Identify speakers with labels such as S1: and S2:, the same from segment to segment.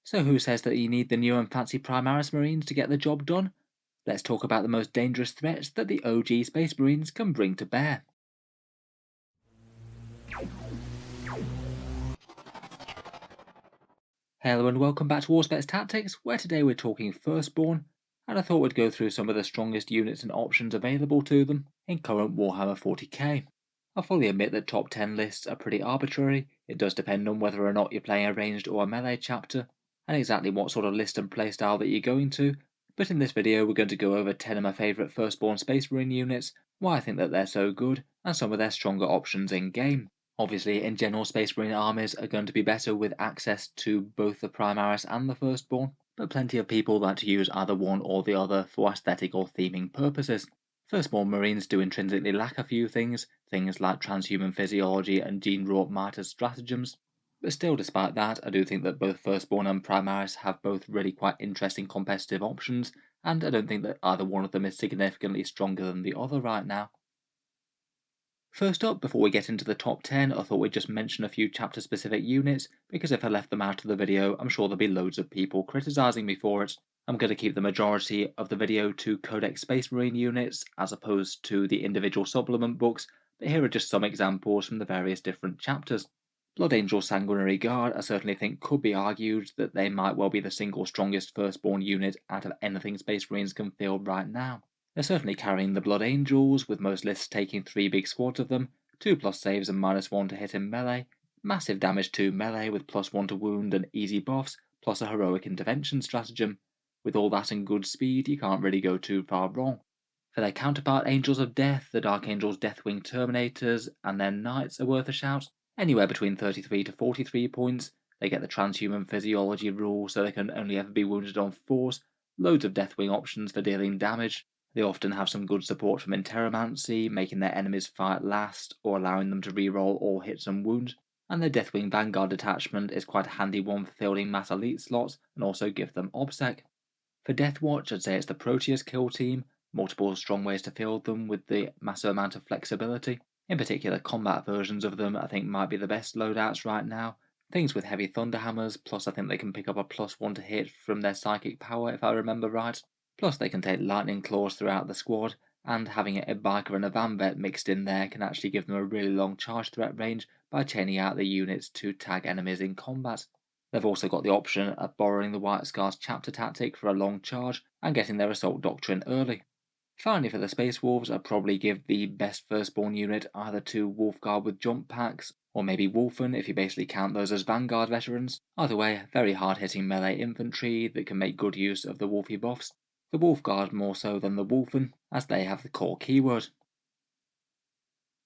S1: So who says that you need the new and fancy Primaris Marines to get the job done? Let's talk about the most dangerous threats that the OG Space Marines can bring to bear. Hello and welcome back to Auspex Tactics, where today we're talking Firstborn, and I thought we'd go through some of the strongest units and options available to them in current Warhammer 40K. I fully admit that top 10 lists are pretty arbitrary. It does depend on whether or not you're playing a ranged or a melee chapter, and exactly what sort of list and playstyle that you're going to, but in this video we're going to go over 10 of my favourite Firstborn Space Marine units, why I think that they're so good, and some of their stronger options in game. Obviously, in general, Space Marine armies are going to be better with access to both the Primaris and the Firstborn, but plenty of people like to use either one or the other for aesthetic or theming purposes. Firstborn Marines do intrinsically lack a few things like transhuman physiology and gene-wrought martyrs stratagems, but still despite that, I do think that both Firstborn and Primaris have both really quite interesting competitive options, and I don't think that either one of them is significantly stronger than the other right now. First up, before we get into the top 10, I thought we'd just mention a few chapter specific units, because if I left them out of the video, I'm sure there'll be loads of people criticising me for it. I'm going to keep the majority of the video to Codex Space Marine units, as opposed to the individual supplement books, but here are just some examples from the various different chapters. Blood Angel Sanguinary Guard I certainly think could be argued that they might well be the single strongest Firstborn unit out of anything Space Marines can field right now. They're certainly carrying the Blood Angels, with most lists taking 3 big squads of them, 2+ saves and -1 to hit in melee, massive damage to melee with +1 to wound and easy buffs, plus a heroic intervention stratagem. With all that and good speed, you can't really go too far wrong. For their counterpart Angels of Death, the Dark Angels Deathwing Terminators and their Knights are worth a shout, anywhere between 33 to 43 points. They get the transhuman physiology rule, so they can only ever be wounded on 4s, loads of Deathwing options for dealing damage. They often have some good support from Interomancy, making their enemies fight last or allowing them to reroll all hits and wounds, and their Deathwing Vanguard detachment is quite a handy one for fielding mass elite slots and also give them OBSEC. For Deathwatch, I'd say it's the Proteus kill team, multiple strong ways to field them with the massive amount of flexibility. In particular, combat versions of them I think might be the best loadouts right now. Things with heavy thunderhammers, plus I think they can pick up a +1 to hit from their psychic power if I remember right. Plus they can take lightning claws throughout the squad, and having a biker and a van vet mixed in there can actually give them a really long charge threat range by chaining out the units to tag enemies in combat. They've also got the option of borrowing the White Scars chapter tactic for a long charge and getting their assault doctrine early. Finally, for the Space Wolves, I'd probably give the best Firstborn unit either to Wolfguard with jump packs, or maybe Wolfen if you basically count those as Vanguard veterans. Either way, very hard hitting melee infantry that can make good use of the Wolfy buffs. The Wolfguard more so than the Wolfen, as they have the core keyword.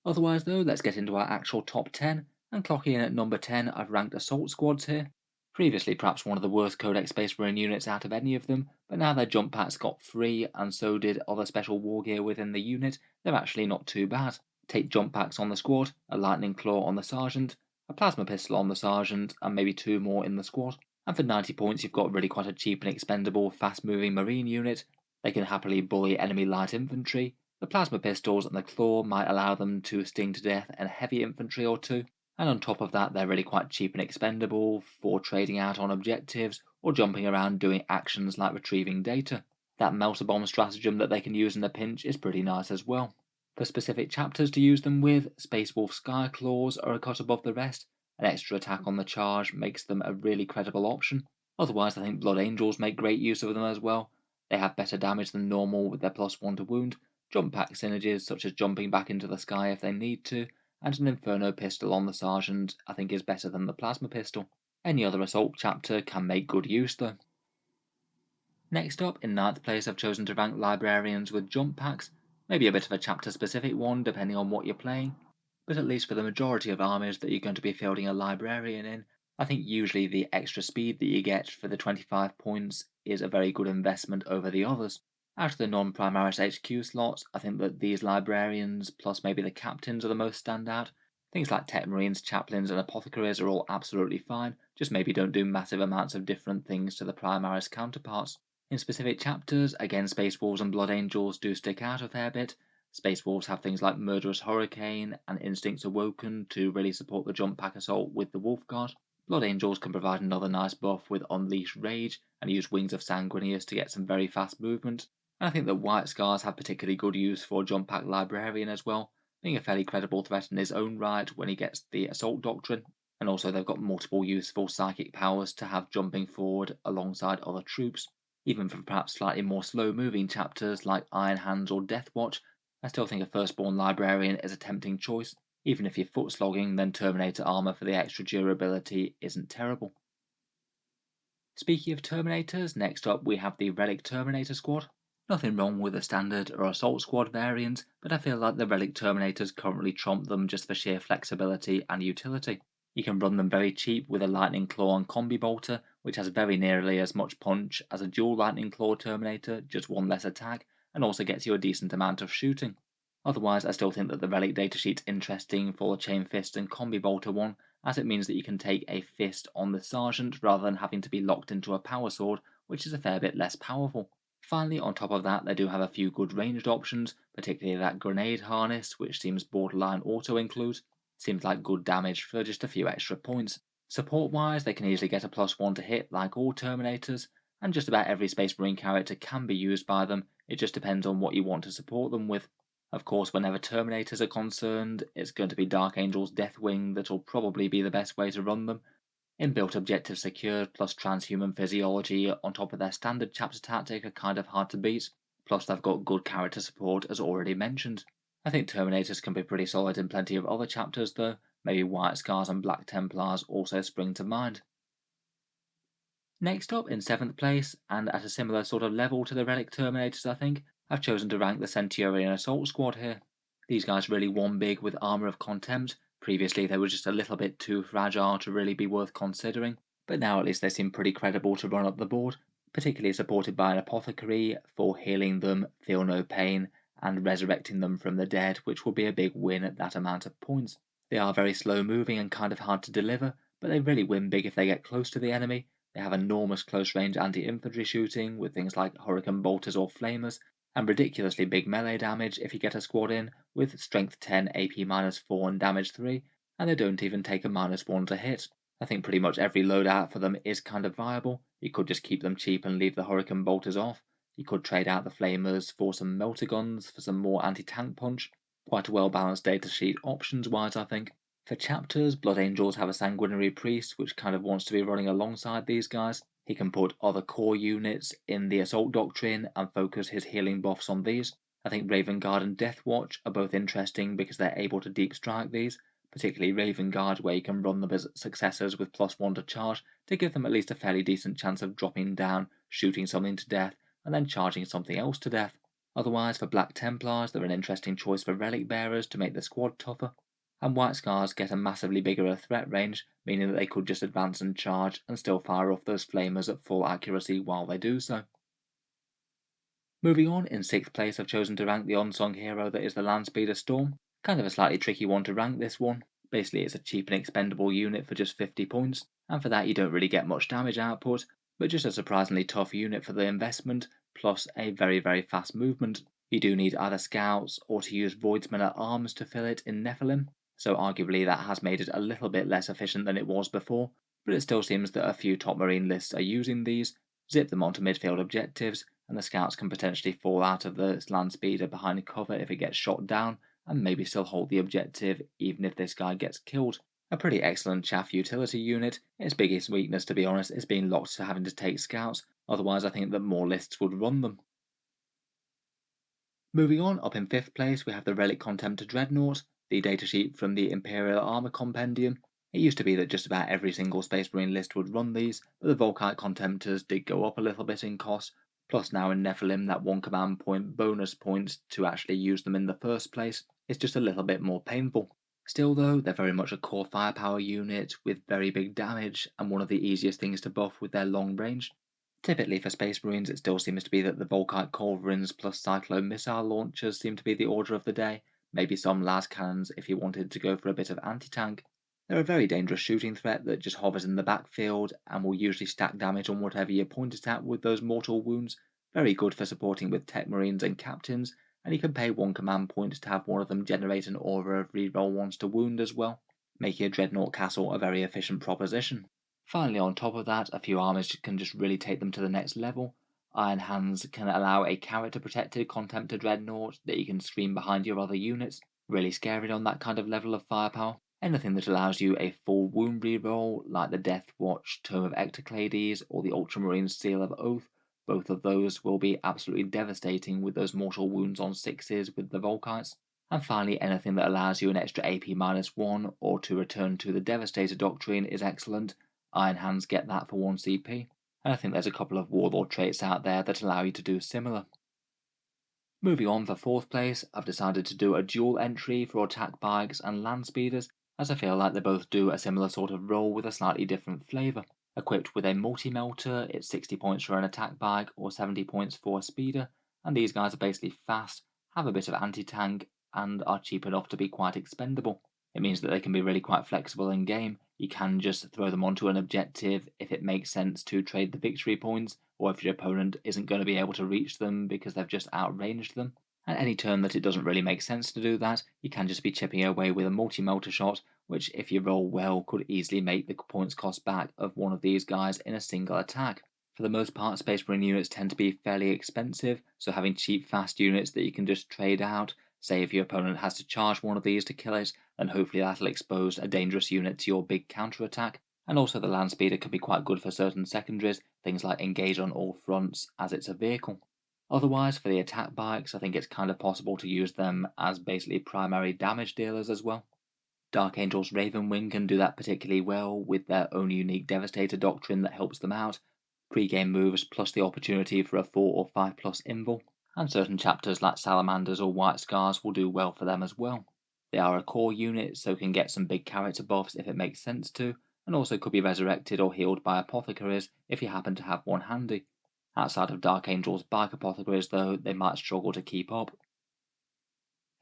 S1: Otherwise though, let's get into our actual top 10, and clocking in at number 10 I've ranked Assault Squads here. Previously perhaps one of the worst Codex Space Marine units out of any of them, but now their jump packs got free and so did other special war gear within the unit, they're actually not too bad. Take jump packs on the squad, a lightning claw on the sergeant, a plasma pistol on the sergeant, and maybe 2 more in the squad. And for 90 points you've got really quite a cheap and expendable fast moving marine unit. They can happily bully enemy light infantry. The plasma pistols and the claw might allow them to sting to death a heavy infantry or 2, and on top of that they're really quite cheap and expendable for trading out on objectives or jumping around doing actions like retrieving data. That melter bomb stratagem that they can use in a pinch is pretty nice as well. For specific chapters to use them with, Space Wolf Sky Claws are a cut above the rest. An extra attack on the charge makes them a really credible option. Otherwise I think Blood Angels make great use of them as well. They have better damage than normal with their +1 to wound, jump pack synergies such as jumping back into the sky if they need to, and an Inferno pistol on the sergeant I think is better than the plasma pistol. Any other assault chapter can make good use though. Next up, in 9th place I've chosen to rank Librarians with jump packs, maybe a bit of a chapter specific one depending on what you're playing, but at least for the majority of armies that you're going to be fielding a Librarian in, I think usually the extra speed that you get for the 25 points is a very good investment over the others. Out of the non-Primaris HQ slots, I think that these Librarians, plus maybe the Captains, are the most standout. Things like Tech Marines, Chaplains and Apothecaries are all absolutely fine, just maybe don't do massive amounts of different things to the Primaris counterparts. In specific chapters, again Space Wolves and Blood Angels do stick out a fair bit. Space Wolves have things like Murderous Hurricane and Instincts Awoken to really support the jump pack assault with the Wolf Guard. Blood Angels can provide another nice buff with Unleash Rage and use Wings of Sanguinius to get some very fast movement. And I think that White Scars have particularly good use for Jump Pack Librarian as well, being a fairly credible threat in his own right when he gets the Assault Doctrine. And also they've got multiple useful psychic powers to have jumping forward alongside other troops. Even for perhaps slightly more slow moving chapters like Iron Hands or Death Watch, I still think a Firstborn Librarian is a tempting choice. Even if you're foot slogging, then Terminator armor for the extra durability isn't terrible. Speaking of Terminators, next up we have the Relic Terminator squad. Nothing wrong with the standard or assault squad variant, but I feel like the Relic Terminators currently trump them just for sheer flexibility and utility. You can run them very cheap with a Lightning Claw and Combi Bolter, which has very nearly as much punch as a dual Lightning Claw Terminator, just one less attack, and also gets you a decent amount of shooting. Otherwise, I still think that the Relic datasheet's interesting for the Chain Fist and Combi Bolter one, as it means that you can take a fist on the Sergeant rather than having to be locked into a power sword, which is a fair bit less powerful. Finally, on top of that, they do have a few good ranged options, particularly that Grenade Harness, which seems borderline auto-include. Seems like good damage for just a few extra points. Support-wise, they can easily get a +1 to hit like all Terminators, and just about every Space Marine character can be used by them, it just depends on what you want to support them with. Of course, whenever Terminators are concerned, it's going to be Dark Angel's Deathwing that'll probably be the best way to run them. Inbuilt objectives secured plus transhuman physiology on top of their standard chapter tactic are kind of hard to beat, plus they've got good character support as already mentioned. I think Terminators can be pretty solid in plenty of other chapters though, maybe White Scars and Black Templars also spring to mind. Next up, in 7th place, and at a similar sort of level to the Relic Terminators I think, I've chosen to rank the Centurion Assault Squad here. These guys really won big with Armour of Contempt. Previously they were just a little bit too fragile to really be worth considering, but now at least they seem pretty credible to run up the board, particularly supported by an Apothecary for healing them, feel no pain, and resurrecting them from the dead, which will be a big win at that amount of points. They are very slow moving and kind of hard to deliver, but they really win big if they get close to the enemy. They have enormous close-range anti-infantry shooting with things like Hurricane Bolters or Flamers, and ridiculously big melee damage if you get a squad in, with Strength 10, AP -4 and Damage 3, and they don't even take a -1 to hit. I think pretty much every loadout for them is kind of viable. You could just keep them cheap and leave the Hurricane Bolters off. You could trade out the Flamers for some Melter Guns for some more anti-tank punch. Quite a well-balanced datasheet options-wise, I think. For chapters, Blood Angels have a Sanguinary Priest, which kind of wants to be running alongside these guys. He can put other core units in the Assault Doctrine and focus his healing buffs on these. I think Raven Guard and Death Watch are both interesting because they're able to deep strike these, particularly Raven Guard where you can run them as successors with +1 to charge to give them at least a fairly decent chance of dropping down, shooting something to death, and then charging something else to death. Otherwise, for Black Templars, they're an interesting choice for Relic Bearers to make the squad tougher. And White Scars get a massively bigger threat range, meaning that they could just advance and charge and still fire off those flamers at full accuracy while they do so. Moving on, in 6th place I've chosen to rank the unsung hero that is the Landspeeder Storm. Kind of a slightly tricky one to rank this one. Basically it's a cheap and expendable unit for just 50 points, and for that you don't really get much damage output, but just a surprisingly tough unit for the investment, plus a very fast movement. You do need either scouts or to use Voidsman at arms to fill it in Nephilim, so arguably that has made it a little bit less efficient than it was before, but it still seems that a few top marine lists are using these, zip them onto midfield objectives, and the scouts can potentially fall out of the land speeder behind cover if it gets shot down, and maybe still hold the objective even if this guy gets killed. A pretty excellent chaff utility unit. Its biggest weakness, to be honest, is being locked to having to take scouts, otherwise I think that more lists would run them. Moving on, up in 5th place we have the Relic Contemptor Dreadnought, the datasheet from the Imperial Armour Compendium. It used to be that just about every single Space Marine list would run these, but the Volkite Contemptors did go up a little bit in cost, plus now in Nephilim that 1 command point bonus points to actually use them in the first place is just a little bit more painful. Still though, they're very much a core firepower unit with very big damage and one of the easiest things to buff with their long range. Typically for Space Marines it still seems to be that the Volkite Culverins plus Cyclone missile launchers seem to be the order of the day, maybe some las cannons if you wanted to go for a bit of anti-tank. They're a very dangerous shooting threat that just hovers in the backfield and will usually stack damage on whatever you point it at with those mortal wounds. Very good for supporting with Tech Marines and Captains, and you can pay 1 command point to have one of them generate an aura of reroll 1s to wound as well, making a Dreadnought Castle a very efficient proposition. Finally, on top of that, a few armies can just really take them to the next level. Iron Hands can allow a character protected Contemptor Dreadnought that you can screen behind your other units, really scary on that kind of level of firepower. Anything that allows you a full wound reroll, like the Death Watch Tome of Ectoclades or the Ultramarine Seal of Oath, both of those will be absolutely devastating with those mortal wounds on 6s with the Volkites. And finally, anything that allows you an extra AP -1 or to return to the Devastator Doctrine is excellent. Iron Hands get that for 1 CP, and I think there's a couple of Warlord traits out there that allow you to do similar. Moving on for 4th place, I've decided to do a dual entry for attack bikes and land speeders, as I feel like they both do a similar sort of role with a slightly different flavour. Equipped with a multi-melter, it's 60 points for an attack bike or 70 points for a speeder, and these guys are basically fast, have a bit of anti-tank, and are cheap enough to be quite expendable. It means that they can be really quite flexible in game. You can just throw them onto an objective if it makes sense to trade the victory points, or if your opponent isn't going to be able to reach them because they've just outranged them. At any turn that it doesn't really make sense to do that, you can just be chipping away with a multi-melter shot, which if you roll well could easily make the points cost back of one of these guys in a single attack. For the most part, Space Marine units tend to be fairly expensive, so having cheap fast units that you can just trade out, say if your opponent has to charge one of these to kill it, then hopefully that'll expose a dangerous unit to your big counter attack. And also the land speeder can be quite good for certain secondaries, things like engage on all fronts as it's a vehicle. Otherwise, for the attack bikes, I think it's kind of possible to use them as basically primary damage dealers as well. Dark Angel's Ravenwing can do that particularly well with their own unique Devastator doctrine that helps them out, pre-game moves plus the opportunity for a 4 or 5 plus invul, and certain chapters like Salamanders or White Scars will do well for them as well. They are a core unit, so can get some big character buffs if it makes sense to, and also could be resurrected or healed by apothecaries if you happen to have one handy. Outside of Dark Angel's bike apothecaries though, they might struggle to keep up.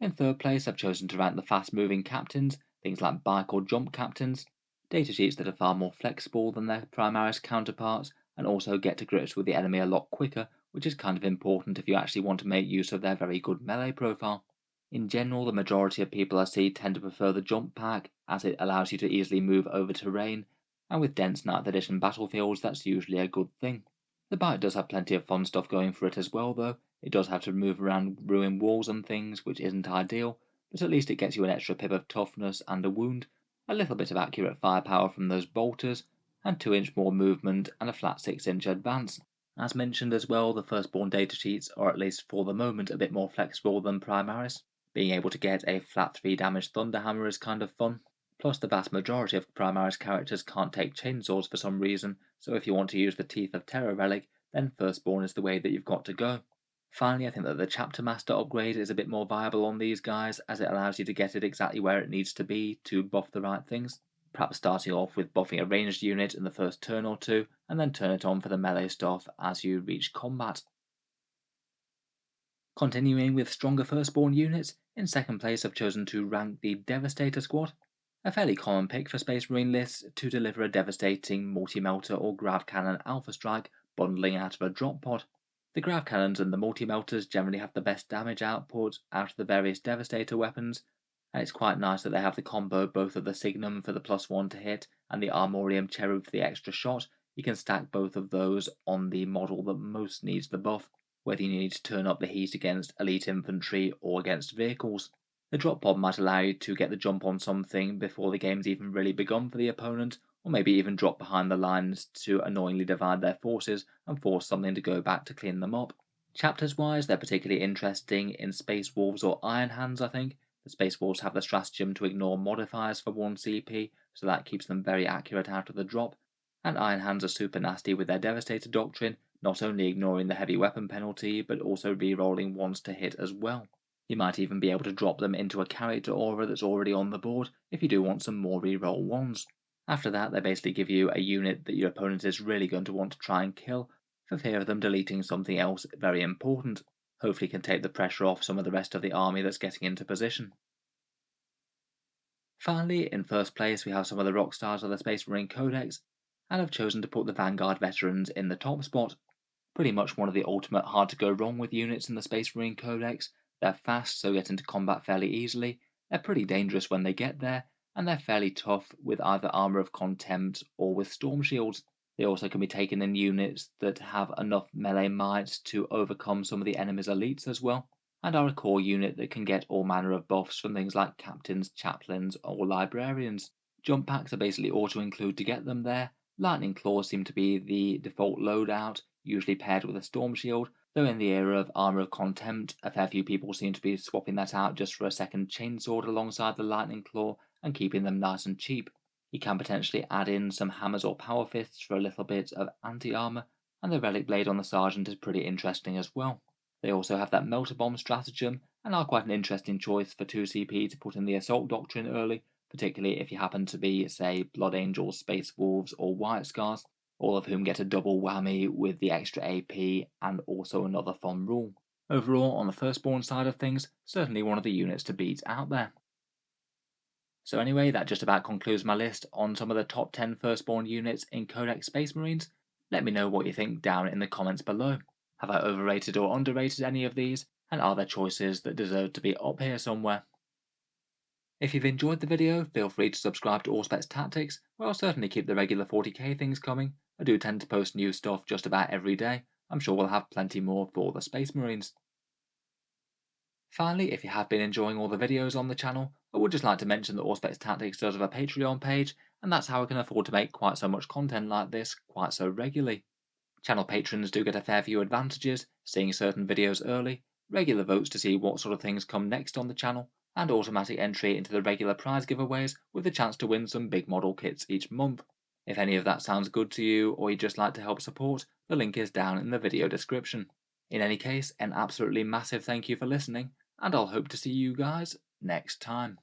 S1: In 3rd place, I've chosen to rank the fast-moving captains, things like bike or jump captains, datasheets that are far more flexible than their Primaris counterparts, and also get to grips with the enemy a lot quicker, which is kind of important if you actually want to make use of their very good melee profile. In general, the majority of people I see tend to prefer the jump pack, as it allows you to easily move over terrain, and with dense 9th edition battlefields that's usually a good thing. The bike does have plenty of fun stuff going for it as well though. It does have to move around ruined walls and things, which isn't ideal, but at least it gets you an extra pip of toughness and a wound, a little bit of accurate firepower from those bolters, and 2-inch more movement and a flat 6-inch advance. As mentioned as well, the Firstborn datasheets are at least for the moment a bit more flexible than Primaris. Being able to get a flat 3 damage Thunderhammer is kind of fun. Plus, the vast majority of Primaris characters can't take chainsaws for some reason, so if you want to use the Teeth of Terror relic, then Firstborn is the way that you've got to go. Finally, I think that the Chapter Master upgrade is a bit more viable on these guys, as it allows you to get it exactly where it needs to be to buff the right things. Perhaps starting off with buffing a ranged unit in the first turn or two, and then turn it on for the melee stuff as you reach combat. Continuing with stronger Firstborn units, in 2nd place I've chosen to rank the Devastator Squad. A fairly common pick for Space Marine lists to deliver a devastating multi-melter or grav cannon alpha strike bundling out of a drop pod. The grav cannons and the multi-melters generally have the best damage output out of the various devastator weapons, and it's quite nice that they have the combo both of the Signum for the +1 to hit and the Armorium Cherub for the extra shot. You can stack both of those on the model that most needs the buff, whether you need to turn up the heat against elite infantry or against vehicles. The drop pod might allow you to get the jump on something before the game's even really begun for the opponent, or maybe even drop behind the lines to annoyingly divide their forces and force something to go back to clean them up. Chapters wise, they're particularly interesting in Space Wolves or Iron Hands, I think. The Space Wolves have the stratagem to ignore modifiers for 1 CP, so that keeps them very accurate out of the drop, and Iron Hands are super nasty with their Devastator doctrine, not only ignoring the heavy weapon penalty, but also re-rolling ones to hit as well. You might even be able to drop them into a character aura that's already on the board if you do want some more re-roll ones. After that, they basically give you a unit that your opponent is really going to want to try and kill, for fear of them deleting something else very important. Hopefully can take the pressure off some of the rest of the army that's getting into position. Finally, in 1st place we have some of the rock stars of the Space Marine Codex, and I've chosen to put the Vanguard veterans in the top spot. Pretty much one of the ultimate hard to go wrong with units in the Space Marine Codex. They're fast, so get into combat fairly easily. They're pretty dangerous when they get there, and they're fairly tough with either Armour of Contempt or with Storm Shields. They also can be taken in units that have enough melee might to overcome some of the enemy's elites as well, and are a core unit that can get all manner of buffs from things like captains, chaplains, or librarians. Jump packs are basically auto-include to get them there. Lightning Claws seem to be the default loadout, usually paired with a Storm Shield, though in the era of Armour of Contempt, a fair few people seem to be swapping that out just for a second Chainsword alongside the Lightning Claw and keeping them nice and cheap. You can potentially add in some hammers or power fists for a little bit of anti-armor, and the Relic Blade on the Sergeant is pretty interesting as well. They also have that Melter Bomb stratagem, and are quite an interesting choice for 2CP to put in the Assault Doctrine early, particularly if you happen to be, say, Blood Angels, Space Wolves, or White Scars, all of whom get a double whammy with the extra AP and also another fun rule. Overall, on the Firstborn side of things, certainly one of the units to beat out there. So anyway, that just about concludes my list on some of the top 10 Firstborn units in Codex Space Marines. Let me know what you think down in the comments below. Have I overrated or underrated any of these, and are there choices that deserve to be up here somewhere? If you've enjoyed the video, feel free to subscribe to Auspex Tactics, where I'll certainly keep the regular 40k things coming. I do tend to post new stuff just about every day. I'm sure we'll have plenty more for the Space Marines. Finally, if you have been enjoying all the videos on the channel, I would just like to mention that Auspex Tactics does have a Patreon page, and that's how I can afford to make quite so much content like this quite so regularly. Channel patrons do get a fair few advantages, seeing certain videos early, regular votes to see what sort of things come next on the channel, and automatic entry into the regular prize giveaways with the chance to win some big model kits each month. If any of that sounds good to you, or you'd just like to help support, the link is down in the video description. In any case, an absolutely massive thank you for listening, and I'll hope to see you guys next time.